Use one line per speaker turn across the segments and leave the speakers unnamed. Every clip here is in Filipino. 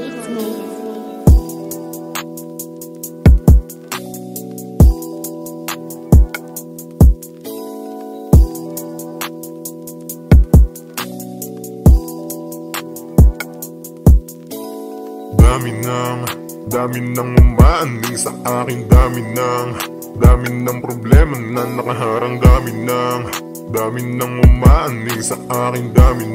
Beats Made.
Dami nang umaaning sa akin. Dami ng problema na nakaharang. Dami nang umaaning sa akin. Dami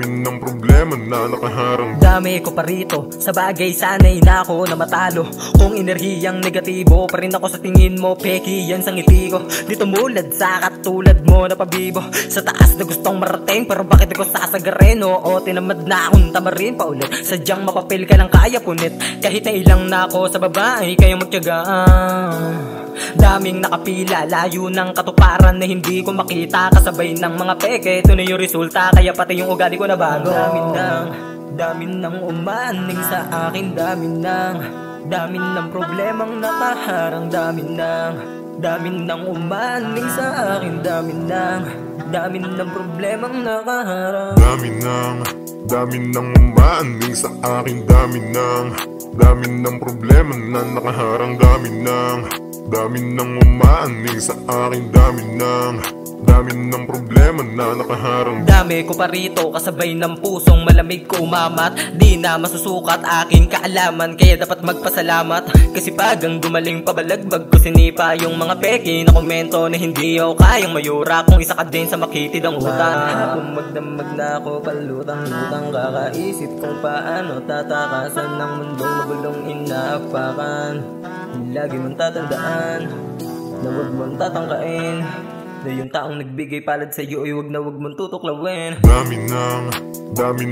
ng problema na nakaharang.
Dami ko pa rito, sa bagay sana'y na ako na matalo. Kung enerhiyang negatibo pa rin ako sa tingin mo, peki yan sa ngiti ko. Di tumulad sa katulad mo na pabibo. Sa taas na gustong marating, pero bakit ako sasagarin? Oo, tinamad na akong tamarin pa ulit. Sadyang mapapil ka lang kaya punit. Kahit na ilang na ako sa baba, ay kayang magtiyagaan. Daming nakapila, layo ng katuparan na hindi ko makita. Kasabay ng mga peke, ito na yung resulta. Kaya pati yung ugali ko na bago. Dami nang umaning sa akin. Dami ng problemang nakaharang. Dami nang umaning sa akin. Dami ng problemang nakaharang.
Dami nang umaaning sa akin. Dami ng problema na nakaharang. Dami nang umaaning sa akin. Dami ng problema na nakaharang.
Dami ko pa rito, kasabay ng pusong malamig ko umamat. Di na masusukat aking kaalaman, kaya dapat magpasalamat. Kasi pagang gumaling pabalagbag ko sinipa yung mga peki na komento na hindi ako kayang mayura. Kung isa ka din sa makitid ang utang. Kung magdamag na ako palutang-lutang, kakaisip kung paano tatakasan ng mundong magulong inaapakan. Lagi mong tatandaan na huwag mong tatangkain, na yung taong nagbigay palad sa'yo ay huwag mong tutuklawin.
Dami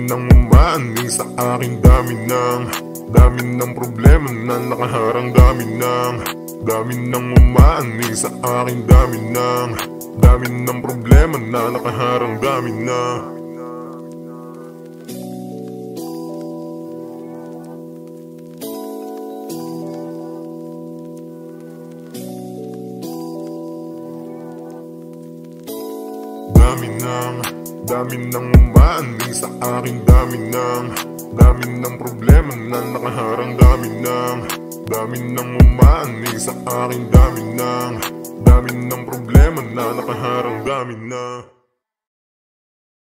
nang umaaning sa akin. Dami ng problema na nakaharang. Dami nang umaaning sa akin. Dami ng problema na nakaharang. Dami nang umaaning sa akin. Dami ng problema na nakaharang. Dami nang umaaning sa akin. Dami ng problema na nakaharang. Dami na.